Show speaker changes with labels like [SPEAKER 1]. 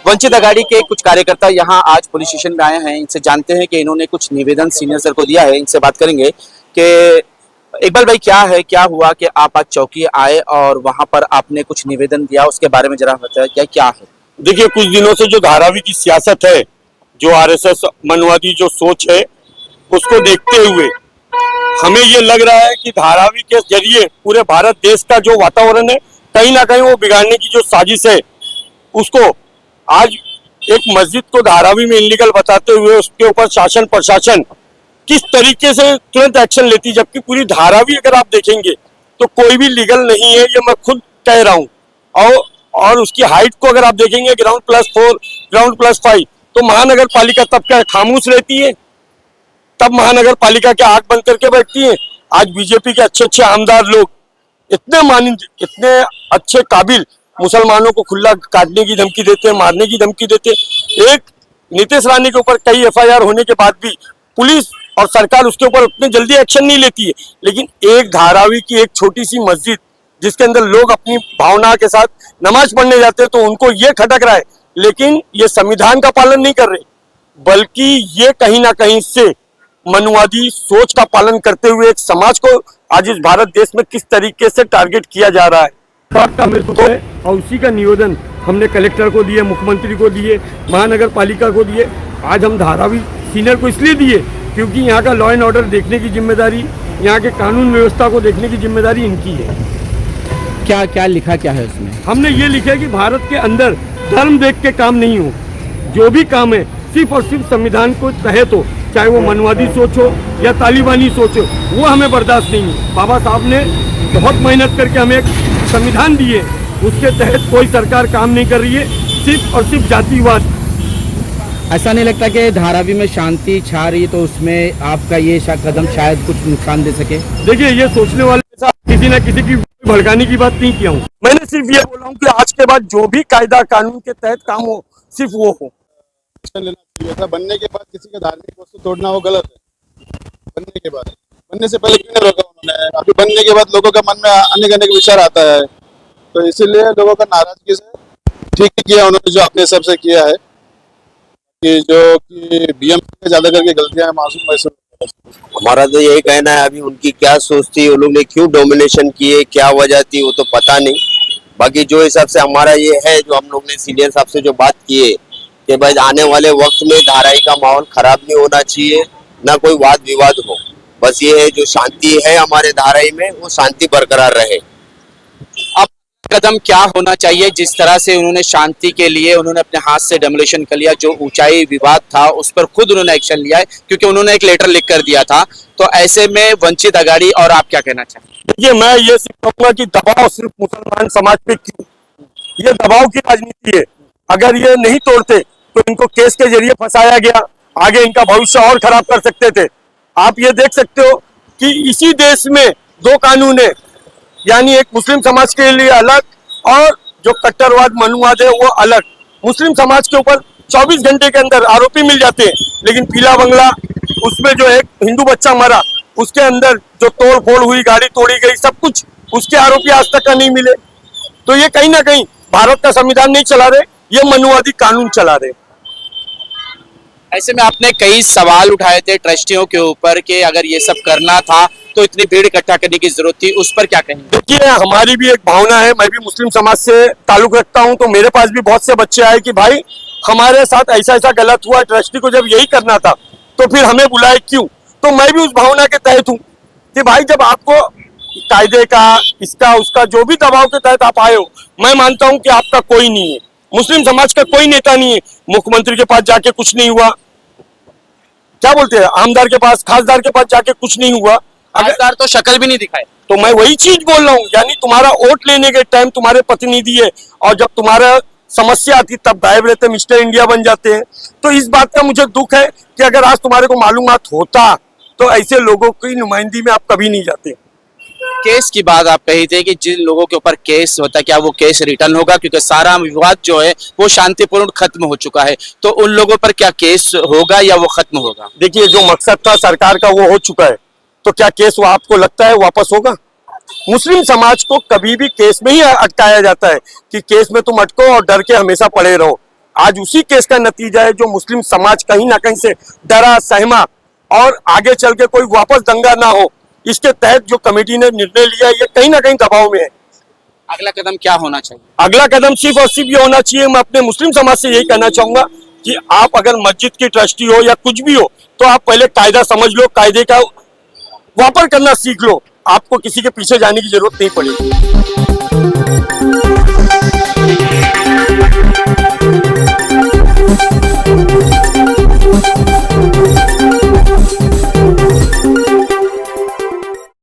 [SPEAKER 1] वंचित अघाड़ी के कुछ कार्यकर्ता यहां आज पुलिस स्टेशन में आए हैं। इनसे जानते हैं कि इन्होंने कुछ निवेदन सीनियर सर को दिया है। इनसे बात करेंगे कि इकबाल भाई क्या हुआ कि आप आज चौकी आए और वहां पर आपने कुछ निवेदन दिया, उसके बारे में जरा बताया क्या है।
[SPEAKER 2] देखिए, कुछ दिनों से जो धारावी की सियासत है, जो आरएसएस मनवादी जो सोच है, उसको देखते हुए हमें ये लग रहा है कि धारावी के जरिए पूरे भारत देश का जो वातावरण है कहीं ना कहीं वो बिगाड़ने की जो साजिश है, उसको आज एक मस्जिद को धारावी में इल्लीगल बताते हुए उसके ऊपर शासन प्रशासन किस तरीके से तुरंत एक्शन लेती, जबकि पूरी धारावी अगर आप देखेंगे तो कोई भी लीगल नहीं है, ये मैं खुद कह रहा हूँ। और उसकी हाइट को अगर आप देखेंगे ग्राउंड+4 ग्राउंड+5, तो महानगर पालिका तब क्या खामोश रहती है? तब महानगर पालिका के आंख बंद करके बैठती है। आज बीजेपी के अच्छे अच्छे आमदार लोग, इतने मानिंद, इतने अच्छे काबिल, मुसलमानों को खुला काटने की धमकी देते हैं, मारने की धमकी देते हैं। एक नीतीश रानी के ऊपर कई एफआईआर होने के बाद भी पुलिस और सरकार उसके ऊपर उतने जल्दी एक्शन नहीं लेती है। लेकिन एक धारावी की एक छोटी सी मस्जिद जिसके अंदर लोग अपनी भावना के साथ नमाज पढ़ने जाते हैं, तो उनको ये खटक रहा है, लेकिन ये संविधान का पालन नहीं कर रहे, बल्कि ये कहीं ना कहीं से मनुवादी सोच का पालन करते हुए एक समाज को आज इस भारत देश में किस तरीके से टारगेट किया जा रहा है, बात का हमें तो है। और उसी का निवेदन हमने कलेक्टर को दिए, मुख्यमंत्री को दिए, महानगर पालिका को दिए। आज हम धारावी सीनियर को इसलिए दिए क्योंकि यहाँ का लॉ एंड ऑर्डर देखने की जिम्मेदारी, यहाँ के कानून व्यवस्था को देखने की जिम्मेदारी इनकी है।
[SPEAKER 1] क्या क्या लिखा क्या है उसमें?
[SPEAKER 2] हमने ये लिखा है कि भारत के अंदर धर्म देख के काम नहीं हो, जो भी काम है सिर्फ और सिर्फ संविधान को तहत हो, चाहे वो मनवादी सोच हो या तालिबानी सोच हो, वो हमें बर्दाश्त नहीं है। बाबा साहब ने बहुत मेहनत करके हमें एक संविधान दिए, उसके तहत कोई सरकार काम नहीं कर रही है, सिर्फ और सिर्फ जातिवाद।
[SPEAKER 1] ऐसा नहीं लगता कि धारावी में शांति छा रही, तो उसमें आपका ये कदम शायद कुछ नुकसान दे सके?
[SPEAKER 2] देखिए, ये सोचने वाले के साथ किसी न किसी की भड़काने की बात नहीं किया हूँ। मैंने सिर्फ ये बोला हूँ कि आज के बाद जो भी कायदा कानून के तहत काम हो, सिर्फ वो हो।
[SPEAKER 3] लेना चाहिए था। बनने के बाद किसी का धार्मिक वस्तु तोड़ना वो गलत है। बनने के बाद, बनने से पहले क्यों नहीं रोका उन्होंने? अभी बनने के बाद लोगों का मन में अनेक अनेक विचार आता है, तो इसीलिए लोगों का नाराजगी से ठीक किया उन्होंने, जो अपने हिसाब से किया है कि जो कि बीएमसी ज्यादा करके गलतियां मासूम महसूस।
[SPEAKER 4] हमारा तो यही कहना है, अभी उनकी क्या सोच थी, उन लोग ने क्यों डोमिनेशन किए, क्या वजह थी, वो तो पता नहीं। बाकी जो हिसाब से हमारा ये है, जो हम लोग ने सीनियर साहब से जो बात की है कि भाई आने वाले वक्त में धारावी का माहौल खराब नहीं होना चाहिए, ना कोई वाद विवाद हो, बस ये है जो शांति है हमारे धारावी में वो शांति बरकरार रहे।
[SPEAKER 1] अब कदम क्या होना चाहिए? जिस तरह से उन्होंने शांति के लिए उन्होंने अपने हाथ से डेमोलिशन कर लिया, जो ऊंचाई विवाद था उस पर खुद उन्होंने एक्शन लिया है, क्योंकि उन्होंने एक लेटर लिख कर दिया था। तो ऐसे में वंचित अघाड़ी और आप क्या कहना चाहिए?
[SPEAKER 2] देखिए, मैं ये कहूँगा कि दबाव सिर्फ मुसलमान समाज पे क्यों, ये दबाव की राजनीति है। अगर ये नहीं तोड़ते तो इनको केस के जरिए फंसाया गया, आगे इनका भविष्य और खराब कर सकते थे। आप ये देख सकते हो कि इसी देश में दो कानून है, यानी एक मुस्लिम समाज के लिए अलग और जो कट्टरवाद मनुवाद है वो अलग। मुस्लिम समाज के ऊपर 24 घंटे के अंदर आरोपी मिल जाते हैं, लेकिन पीला बंगला उसमें जो एक हिंदू बच्चा मरा, उसके अंदर जो तोड़ फोड़ हुई, गाड़ी तोड़ी गई, सब कुछ, उसके आरोपी आज तक का नहीं मिले। तो ये कहीं ना कहीं भारत का संविधान नहीं चला रहे, ये मनुवादी कानून चला रहे।
[SPEAKER 1] ऐसे में आपने कई सवाल उठाए थे ट्रस्टियों के ऊपर कि अगर ये सब करना था तो इतनी भीड़ इकट्ठा करने की जरूरत थी, उस पर क्या कहेंगे?
[SPEAKER 2] देखिए, हमारी भी एक भावना है, मैं भी मुस्लिम समाज से ताल्लुक रखता हूं, तो मेरे पास भी बहुत से बच्चे आए कि भाई हमारे साथ ऐसा ऐसा गलत हुआ, ट्रस्टी को जब यही करना था तो फिर हमें बुलाए क्यों। तो मैं भी उस भावना के तहत हूं कि भाई जब आपको कायदे का इसका उसका जो भी दबाव के तहत आप आए हो, मैं मानता हूं कि आपका कोई नहीं है, मुस्लिम समाज का कोई नेता नहीं है। मुख्यमंत्री के पास जाके कुछ नहीं हुआ, क्या बोलते हैं, आमदार के पास खासदार के पास जाके कुछ नहीं हुआ। अगर
[SPEAKER 1] खासदार तो शक्ल भी नहीं दिखाए।
[SPEAKER 2] तो मैं वही चीज बोल रहा हूँ, यानी तुम्हारा वोट लेने के टाइम तुम्हारे प्रतिनिधि है और जब तुम्हारा समस्या आती तब गायब रहते, मिस्टर इंडिया बन जाते हैं। तो इस बात का मुझे दुख है कि अगर आज तुम्हारे को मालूमात होता तो ऐसे लोगों की नुमाइंदगी में आप कभी नहीं जाते।
[SPEAKER 1] केस की बात आप कही थी कि जिन लोगों के ऊपर केस होता है क्या वो केस रिटर्न होगा, क्योंकि सारा विवाद जो है वो शांतिपूर्ण खत्म हो चुका है, तो उन लोगों पर क्या केस होगा या वो खत्म होगा?
[SPEAKER 2] देखिए, जो मकसद था सरकार का वो हो चुका है, तो क्या केस वो आपको लगता है वापस होगा? मुस्लिम समाज को कभी भी केस में ही अटकाया जाता है कि केस में तुम अटको और डर के हमेशा पड़े रहो। आज उसी केस का नतीजा है जो मुस्लिम समाज कहीं ना कहीं से डरा सहमा और आगे चल के कोई वापस दंगा ना हो, इसके तहत जो कमेटी ने निर्णय लिया ये कहीं ना कहीं दबाव में है।
[SPEAKER 1] अगला कदम क्या होना चाहिए?
[SPEAKER 2] अगला कदम सिर्फ और सिर्फ ये होना चाहिए, मैं अपने मुस्लिम समाज से यही कहना चाहूंगा कि आप अगर मस्जिद की ट्रस्टी हो या कुछ भी हो तो आप पहले कायदा समझ लो, कायदे का वापर करना सीख लो, आपको किसी के पीछे जाने की जरूरत नहीं पड़ेगी।